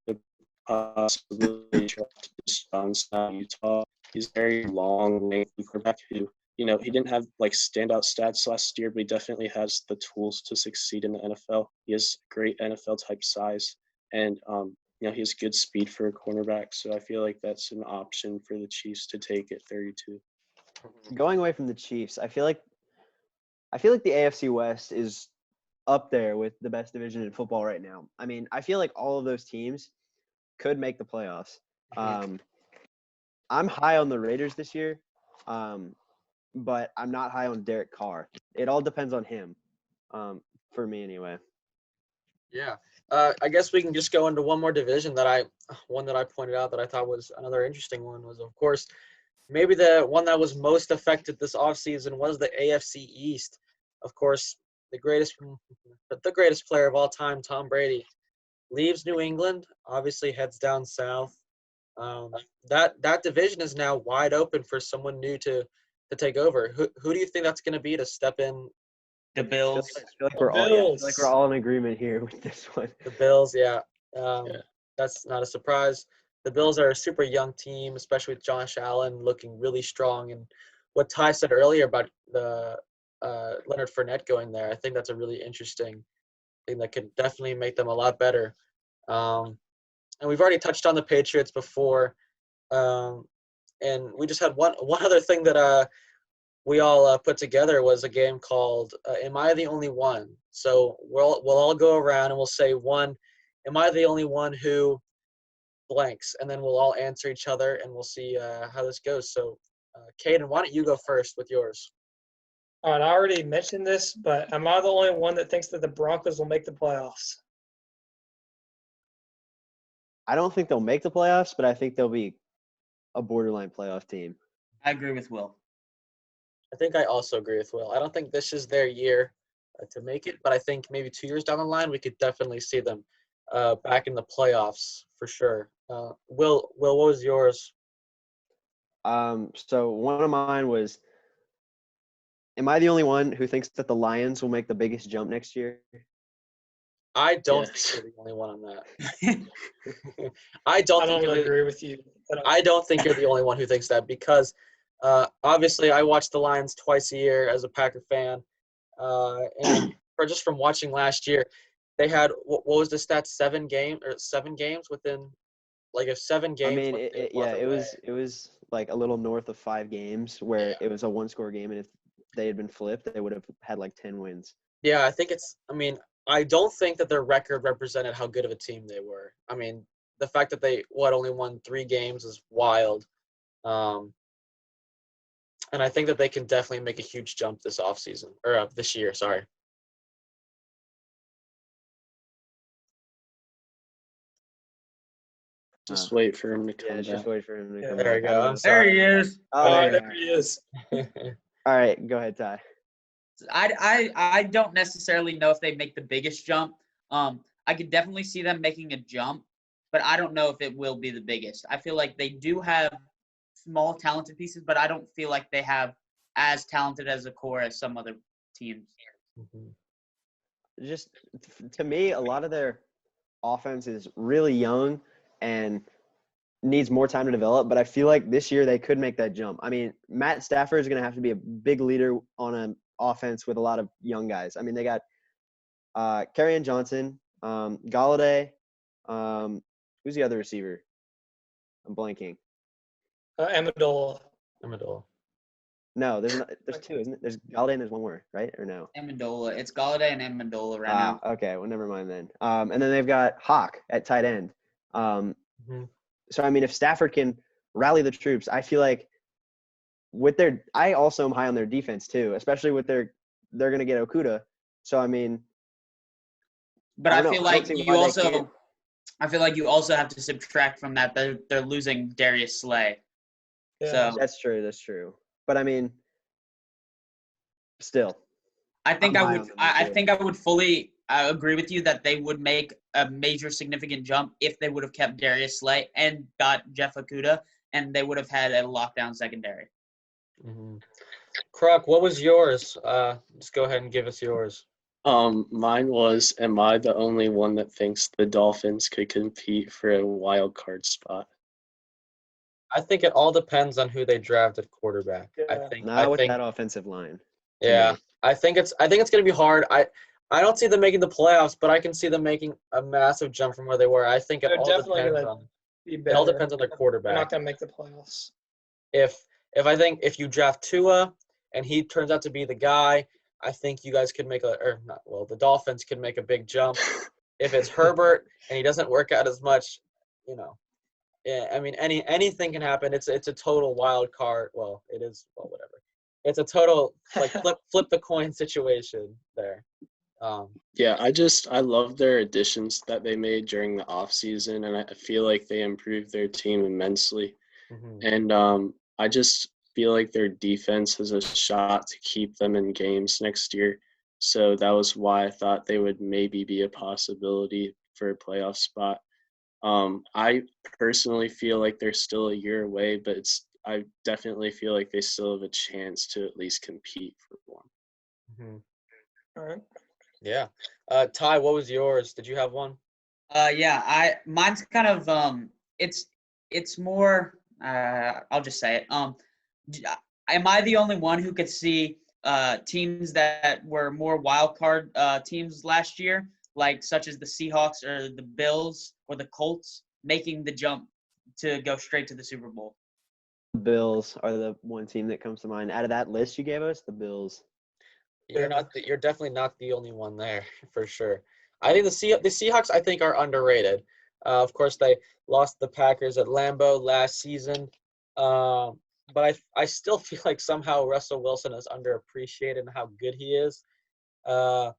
could possibly draft is Johnson, Utah. He's a very long, lengthy quarterback who, he didn't have like standout stats last year, but he definitely has the tools to succeed in the NFL. He has great NFL type size, and he has good speed for a cornerback. So I feel like that's an option for the Chiefs to take at 32. Going away from the Chiefs, I feel like the AFC West is up there with the best division in football right now. I mean, I feel like all of those teams could make the playoffs. I'm high on the Raiders this year, but I'm not high on Derek Carr. It all depends on him, for me anyway. Yeah. I guess we can just go into one more division that I pointed out that I thought was another interesting one was, of course, maybe the one that was most affected this offseason was the AFC East. Of course, the greatest player of all time, Tom Brady, leaves New England, obviously heads down south. That division is now wide open for someone new to take over. Who do you think that's going to be to step in? The Bills. I feel like we're all in agreement here with this one. The Bills, yeah. Yeah. That's not a surprise. The Bills are a super young team, especially with Josh Allen looking really strong. And what Ty said earlier about the Leonard Fournette going there, I think that's a really interesting thing that could definitely make them a lot better. And we've already touched on the Patriots before. And we just had one other thing that we all put together was a game called Am I the Only One? So we'll all go around and we'll say one, Am I the only one who blanks? And then we'll all answer each other and we'll see how this goes. So Caden, why don't you go first with yours? All right, I already mentioned this, but am I the only one that thinks that the Broncos will make the playoffs? I don't think they'll make the playoffs, but I think they'll be a borderline playoff team. I agree with Will. I think I also agree with Will. I don't think this is their year to make it, but I think maybe 2 years down the line we could definitely see them back in the playoffs for sure. Will, what was yours? So one of mine was, am I the only one who thinks that the Lions will make the biggest jump next year? I don't Yes. think you're the only one on that. I don't agree with you. I don't think you're the only one who thinks that because obviously I watch the Lions twice a year as a Packer fan. And just from watching last year, they had, what was the stat, 7 games within, like if 7 games. I mean, it was like a little north of 5 games where it was a 1-score game, and if they had been flipped, they would have had like 10 wins. Yeah, I don't think that their record represented how good of a team they were. I mean, the fact that they only won 3 games is wild. And I think that they can definitely make a huge jump this offseason, or this year, sorry. Just wait for him to come Yeah, back. just wait for him to come There back. you go. I'm There sorry. he is. Oh, There he is. all right, go ahead, Ty. I don't necessarily know if they make the biggest jump. I could definitely see them making a jump, but I don't know if it will be the biggest. I feel like they do have small talented pieces, but I don't feel like they have as talented as a core as some other teams. Just to me, a lot of their offense is really young and needs more time to develop, but I feel like this year they could make that jump. I mean, Matt Stafford is going to have to be a big leader on an offense with a lot of young guys. I mean, they got Kerryon Johnson, Galladay. Who's the other receiver? I'm blanking. Amendola. No, there's 2, isn't it? There's Galladay and there's one more, right? Or no? Amendola. It's Galladay and Amendola right now. Okay, well, never mind then. And then they've got Hawk at tight end. So, I mean, if Stafford can rally the troops, I feel like I also am high on their defense too, especially with they're going to get Okuda. So, I mean. But I feel like you also have to subtract from that. They're losing Darius Slay. Yeah. So That's true. But I mean, still. I think I'm I high would. on them, I too. think I would fully agree with you that they would make a major significant jump if they would have kept Darius Slay and got Jeff Okuda, and they would have had a lockdown secondary. Croc, what was yours? Just go ahead and give us yours. Mine was, am I the only one that thinks the Dolphins could compete for a wild card spot? I think it all depends on who they draft at quarterback. Yeah. Not with that offensive line. Yeah, me. I think it's going to be hard. I don't see them making the playoffs, but I can see them making a massive jump from where they were. I think it They're all definitely depends gonna on be it all better. depends on their They're not quarterback. gonna make the playoffs. If I think if you draft Tua and he turns out to be the guy, I think you guys could make the Dolphins could make a big jump. If it's Herbert and he doesn't work out as much, yeah, I mean anything can happen. It's a total wild card. Well, it is whatever. It's a total like flip the coin situation there. Yeah, I love their additions that they made during the offseason, and I feel like they improved their team immensely. Mhm. And I just feel like their defense has a shot to keep them in games next year. So that was why I thought they would maybe be a possibility for a playoff spot. I personally feel like they're still a year away, but I definitely feel like they still have a chance to at least compete for one. Mhm. All right. Yeah. Ty, what was yours? Did you have one? Yeah, mine's kind of it's more I'll just say it. Am I the only one who could see teams that were more wild card teams last year, like such as the Seahawks or the Bills or the Colts, making the jump to go straight to the Super Bowl? The Bills are the one team that comes to mind. Out of that list you gave us, the Bills. You're definitely not the only one there for sure. I think the Seahawks I think are underrated. Of course, they lost the Packers at Lambeau last season, but I still feel like somehow Russell Wilson is underappreciated and how good he is, and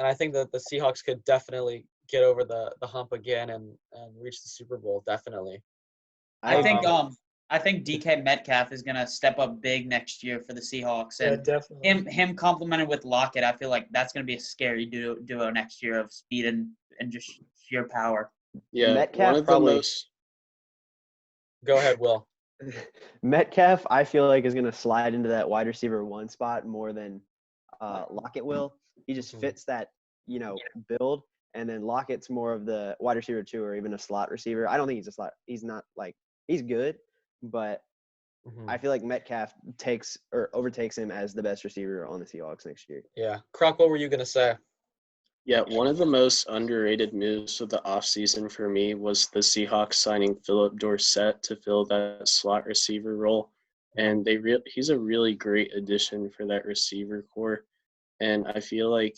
I think that the Seahawks could definitely get over the hump again and reach the Super Bowl definitely. I think Um, I think DK Metcalf is gonna step up big next year for the Seahawks, Yeah, and definitely. him complemented with Lockett. I feel like that's gonna be a scary duo next year of speed and just sheer power. Yeah, one Metcalf of the probably most Go ahead, Will. Metcalf, I feel like, is going to slide into that wide receiver one spot more than Lockett will. He just Mhm. fits that, build. And then Lockett's more of the wide receiver two or even a slot receiver. I don't think he's a slot. He's not he's good, but Mhm. I feel like Metcalf takes or overtakes him as the best receiver on the Seahawks next year. Yeah, Croc, what were you gonna say? Yeah, one of the most underrated moves of the offseason for me was the Seahawks signing Philip Dorsett to fill that slot receiver role. And he's a really great addition for that receiver core. And I feel like,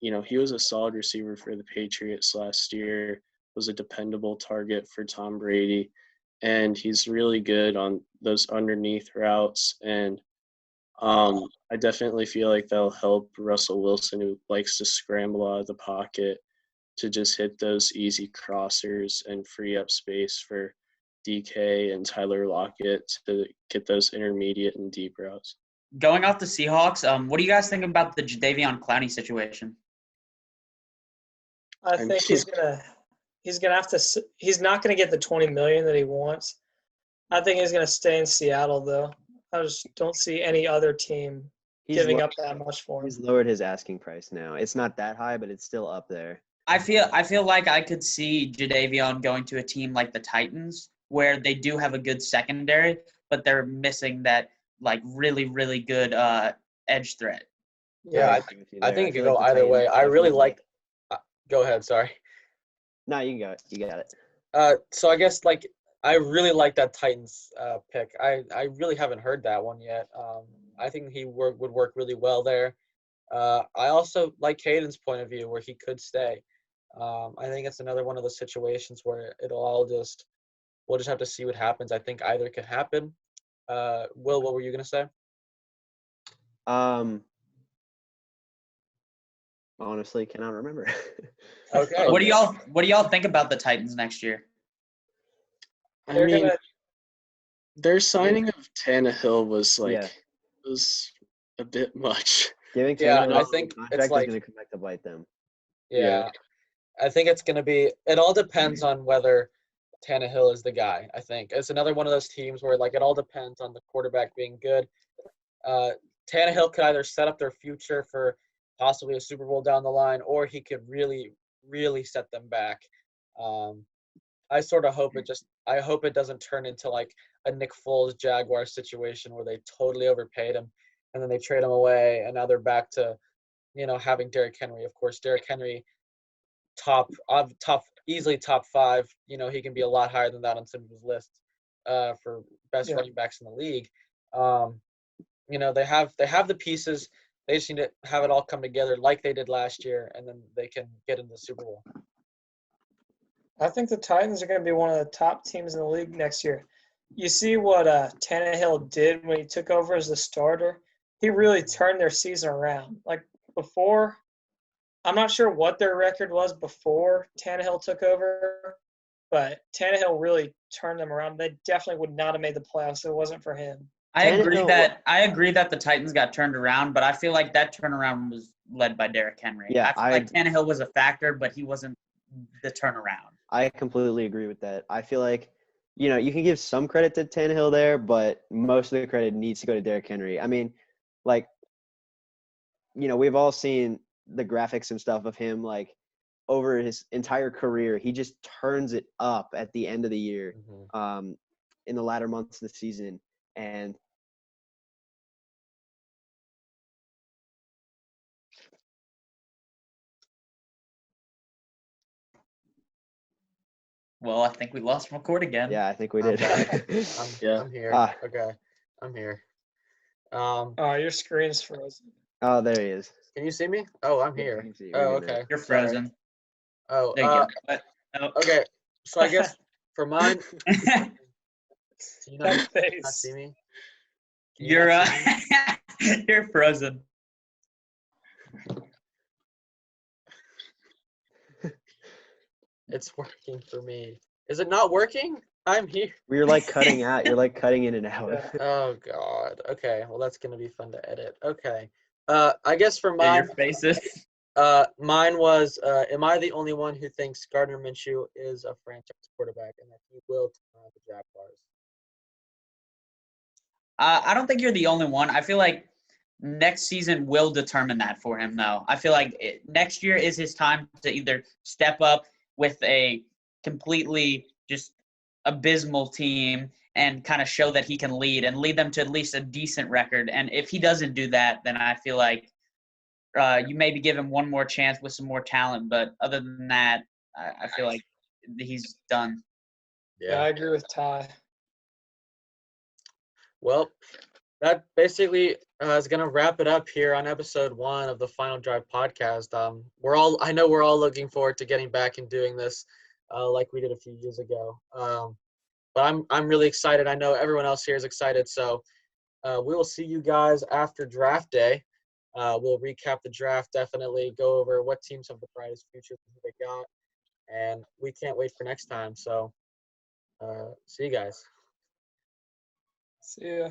he was a solid receiver for the Patriots last year, was a dependable target for Tom Brady, and he's really good on those underneath routes. And I definitely feel like that'll help Russell Wilson, who likes to scramble out of the pocket, to just hit those easy crossers and free up space for DK and Tyler Lockett to get those intermediate and deep routes. Going off the Seahawks, what do you guys think about the Jadeveon Clowney situation? I I think mean- he's gonna have to. He's not gonna get the $20 million that he wants. I think he's gonna stay in Seattle though. I just don't see any other team He's giving lo- up that much for him. He's lowered his asking price now. It's not that high, but it's still up there. I feel like I could see Jadeveon going to a team like the Titans, where they do have a good secondary, but they're missing that like really, really good edge threat. Yeah, I agree with you I there. think it feel could go like the either way. Titans I really definitely- like. Go ahead. Sorry. No, you can go. You got it. So I guess I really like that Titans pick. I really haven't heard that one yet. I think he would work really well there. I also like Caden's point of view where he could stay. I think it's another one of those situations where we'll just have to see what happens. I think either could happen. Will, what were you gonna say? Honestly, cannot remember. Okay. What do y'all think about the Titans next year? I They're mean, gonna. their signing of Tannehill was Yeah. was a bit much. Giving Yeah, Tannehill I a think it's contract is like going to come back to bite them. yeah. I think it's gonna be. It all depends on whether Tannehill is the guy. I think it's another one of those teams where it all depends on the quarterback being good. Tannehill could either set up their future for possibly a Super Bowl down the line, or he could really, really set them back. I sort of hope I hope it doesn't turn into a Nick Foles Jaguar situation where they totally overpaid him and then they trade him away and now they're back to having Derrick Henry. Of course, Derrick Henry, easily top 5. He can be a lot higher than that on some of his lists for best Yeah. running backs in the league. They have the pieces. They just need to have it all come together like they did last year, and then they can get into the Super Bowl. I think the Titans are going to be one of the top teams in the league next year. You see what Tannehill did when he took over as the starter? He really turned their season around. Like before, I'm not sure what their record was before Tannehill took over, but Tannehill really turned them around. They definitely would not have made the playoffs if it wasn't for him. I agree that the Titans got turned around, but I feel like that turnaround was led by Derrick Henry. Yeah, I feel like Tannehill was a factor, but he wasn't the turnaround. I completely agree with that. I feel like, you can give some credit to Tannehill there, but most of the credit needs to go to Derrick Henry. I mean, we've all seen the graphics and stuff of him, over his entire career. He just turns it up at the end of the year, in the latter months of the season. And Well, I think we lost record again. yeah, I think we did. I'm here. Okay, I'm here. Oh, your screen's frozen. Oh, there he is. Can you see me? Oh, I'm Yeah, I here. can see you. Oh, We're good now. okay. You're Sorry. frozen. Oh, There you go. okay. So I guess for mine, can you That not face. see me? Can you not see me? You're frozen. It's working for me. Is it not working? I'm here. You're cutting out. You're cutting in and out. Yeah. Oh God. Okay. Well, that's gonna be fun to edit. Okay. I guess for Yeah, mine, your faces. mine was, am I the only one who thinks Gardner Minshew is a franchise quarterback and that he will turn the Jaguars? I don't think you're the only one. I feel like next season will determine that for him, though. I feel like next year is his time to either step up with a completely just abysmal team and kind of show that he can lead and lead them to at least a decent record. And if he doesn't do that, then I feel like you maybe give him one more chance with some more talent. But other than that, I feel like he's done. Yeah, I agree with Ty. Well, that basically is going to wrap it up here on episode 1 of the Final Drive podcast. I know we're all looking forward to getting back and doing this like we did a few years ago. But I'm really excited. I know everyone else here is excited. So we will see you guys after draft day. We'll recap the draft, definitely go over what teams have the brightest future, who they got, and we can't wait for next time. So see you guys. See ya.